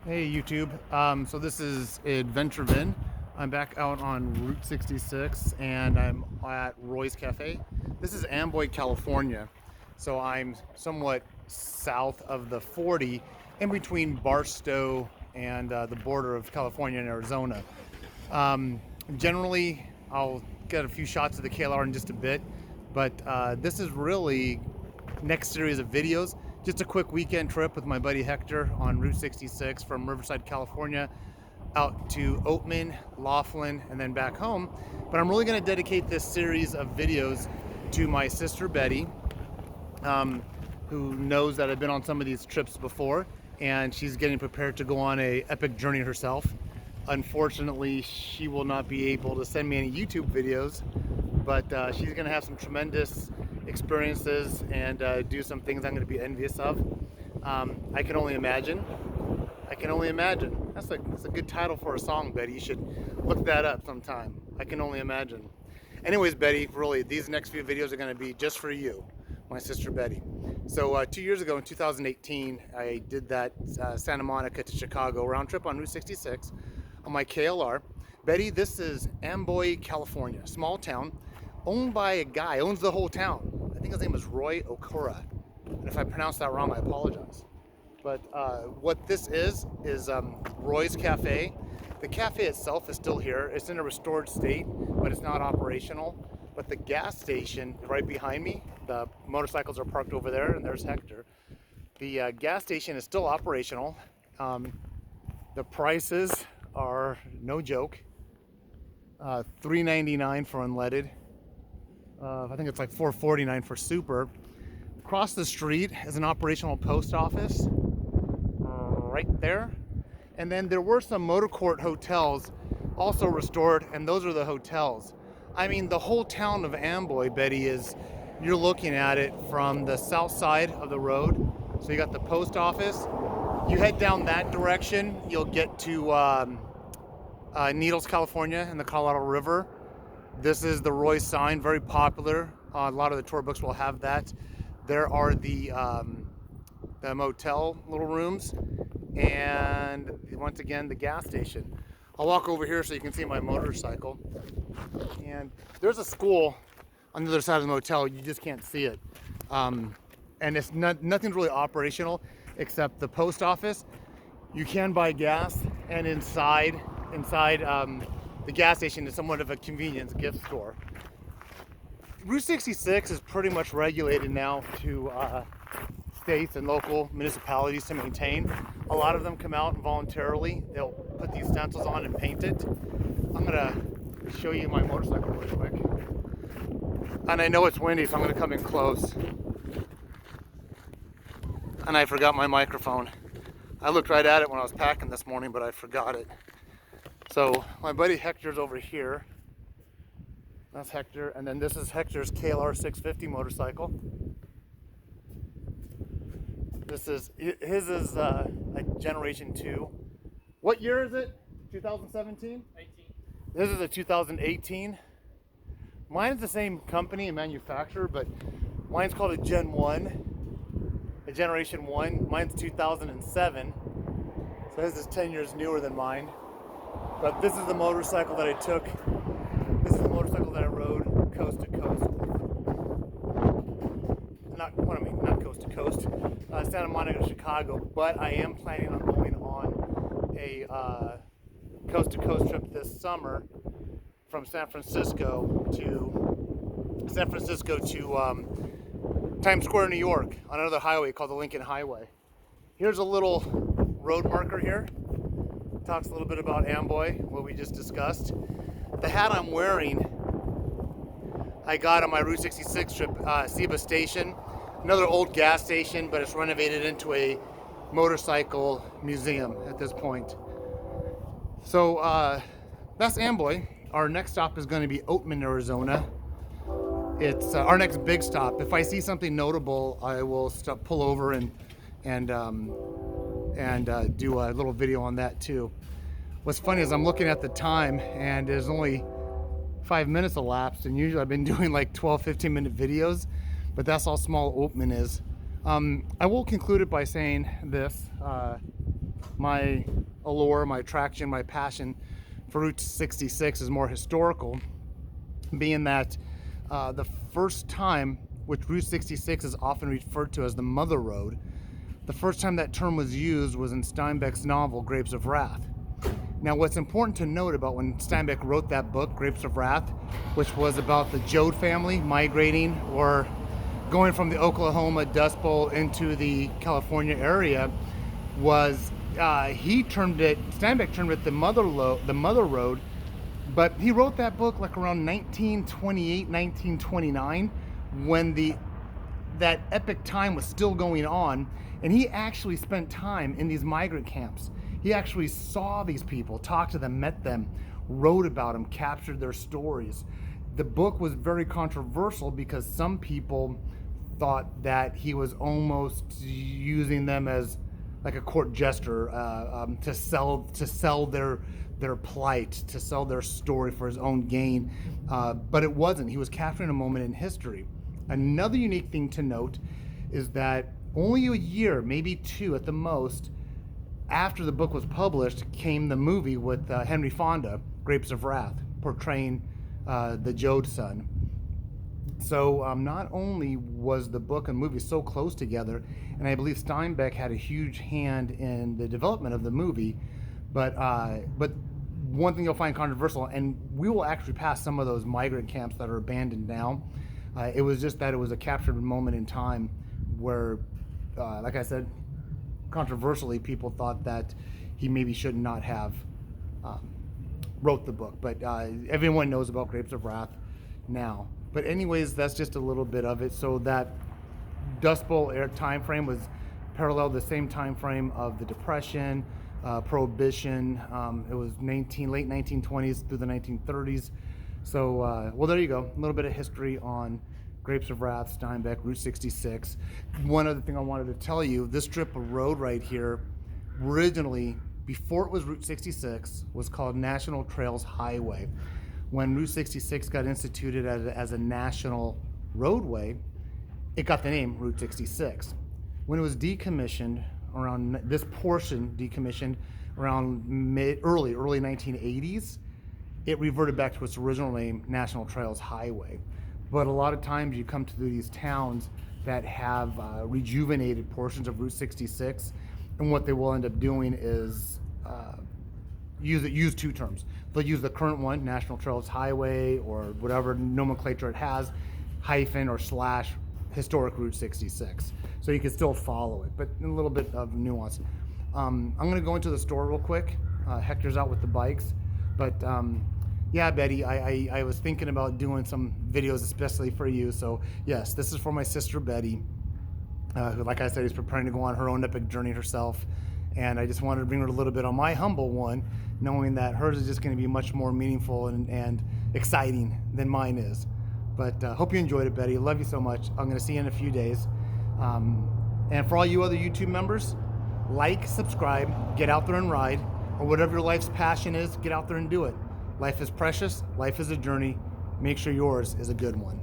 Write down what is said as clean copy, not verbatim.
Hey YouTube, so this is Adventure Vin. I'm back out on Route 66 and I'm at Roy's Cafe. This is Amboy, California. So I'm somewhat south of the 40 in between Barstow and the border of California and Arizona. Um, Generally, I'll get a few shots of the KLR in just a bit, but this is really next series of videos. Just a quick weekend trip with my buddy Hector on Route 66 from Riverside, California, out to Oatman, Laughlin, and then back home. But I'm really going to dedicate this series of videos to my sister Betty, who knows that I've been on some of these trips before, and she's getting prepared to go on a epic journey herself. Unfortunately, she will not be able to send me any YouTube videos, but she's going to have some tremendous experiences and do some things I'm going to be envious of. I can only imagine. I can only imagine. That's a good title for a song, Betty. You should look that up sometime. I can only imagine. Anyways, Betty, really, these next few videos are going to be just for you, my sister Betty. So 2 years ago in 2018, I did that Santa Monica to Chicago round trip on Route 66 on my KLR. Betty, this is Amboy, California, small town, owned by a guy, owns the whole town. I think his name is Roy Okura. And if I pronounced that wrong, I apologize. But what this is Roy's Cafe. The cafe itself is still here. It's in a restored state, but it's not operational. But the gas station right behind me, the motorcycles are parked over there, and there's Hector. The gas station is still operational. The prices are no joke. $3.99 for unleaded. I think it's like $4.49 for super. Across the street is an operational post office, right there. And then there were some motor court hotels also restored, and those are the hotels. I mean, the whole town of Amboy, Betty, you're looking at it from the south side of the road. So you got the post office. You head down that direction, you'll get to Needles, California, and the Colorado River. This is the Roy sign, very popular. A lot of the tour books will have that. There are the motel little rooms, and once again, the gas station. I'll walk over here so you can see my motorcycle. And there's a school on the other side of the motel. You just can't see it. And it's nothing's really operational except the post office. You can buy gas, and inside the gas station is somewhat of a convenience gift store. Route 66 is pretty much regulated now to states and local municipalities to maintain. A lot of them come out and voluntarily, they'll put these stencils on and paint it. I'm gonna show you my motorcycle really quick. And I know it's windy, so I'm gonna come in close. And I forgot my microphone. I looked right at it when I was packing this morning, but I forgot it. So my buddy Hector's over here. That's Hector, and then this is Hector's KLR 650 motorcycle. His is a generation 2. What year is it? 2017? 18. This is a 2018. Mine is the same company and manufacturer, but mine's called a Gen 1, a Generation 1. Mine's 2007, so his is 10 years newer than mine. But this is the motorcycle that I took. This is the motorcycle that I rode coast to coast. Not coast to coast, Santa Monica to Chicago, but I am planning on going on a coast to coast trip this summer from San Francisco to Times Square, New York, on another highway called the Lincoln Highway. Here's a little road marker here. Talks a little bit about Amboy, what we just discussed. The hat I'm wearing, I got on my Route 66 trip, Seba Station, another old gas station, but it's renovated into a motorcycle museum at this point. So that's Amboy. Our next stop is going to be Oatman, Arizona. It's our next big stop. If I see something notable, I will pull over and do a little video on that too. What's funny is I'm looking at the time, and there's only 5 minutes elapsed, and usually I've been doing like 12-15 minute videos, but that's how small Oatman is. I will conclude it by saying this. my allure, my attraction, my passion for Route 66 is more historical, being that the first time, which Route 66 is often referred to as the Mother Road, the first time that term was used was in Steinbeck's novel, Grapes of Wrath. Now, what's important to note about when Steinbeck wrote that book, Grapes of Wrath, which was about the Joad family migrating or going from the Oklahoma Dust Bowl into the California area, was Steinbeck termed it the Mother Road, but he wrote that book like around 1928, 1929, when that epic time was still going on, and he actually spent time in these migrant camps. He actually saw these people, talked to them, met them, wrote about them, captured their stories. The book was very controversial because some people thought that he was almost using them as like a court jester to sell their plight, to sell their story for his own gain. But it wasn't. He was capturing a moment in history. Another unique thing to note is that only a year, maybe two at the most, after the book was published, came the movie with Henry Fonda, Grapes of Wrath, portraying the Joad son. So not only was the book and movie so close together, and I believe Steinbeck had a huge hand in the development of the movie, but one thing you'll find controversial, and we will actually pass some of those migrant camps that are abandoned now. It was just that it was a captured moment in time where, like I said, controversially, people thought that he maybe should not have wrote the book. But everyone knows about Grapes of Wrath now. But anyways, that's just a little bit of it. So that Dust Bowl era time frame was parallel the same time frame of the Depression, Prohibition. It was late 1920s through the 1930s. So, well, there you go. A little bit of history on Grapes of Wrath, Steinbeck, Route 66. One other thing I wanted to tell you, this strip of road right here, originally, before it was Route 66, was called National Trails Highway. When Route 66 got instituted as a national roadway, it got the name Route 66. When it was decommissioned, around this portion decommissioned around early 1980s, it reverted back to its original name, National Trails Highway. But a lot of times you come to these towns that have rejuvenated portions of Route 66, and what they will end up doing is use two terms. They'll use the current one, National Trails Highway, or whatever nomenclature it has, hyphen or slash historic Route 66. So you can still follow it, but a little bit of nuance. I'm gonna go into the store real quick. Hector's out with the bikes, but yeah, Betty, I was thinking about doing some videos especially for you. So yes, this is for my sister Betty, who, like I said, is preparing to go on her own epic journey herself. And I just wanted to bring her a little bit on my humble one, knowing that hers is just going to be much more meaningful and exciting than mine is. But hope you enjoyed it, Betty. Love you so much. I'm going to see you in a few days. And for all you other YouTube members, like, subscribe, get out there and ride, or whatever your life's passion is, get out there and do it. Life is precious. Life is a journey. Make sure yours is a good one.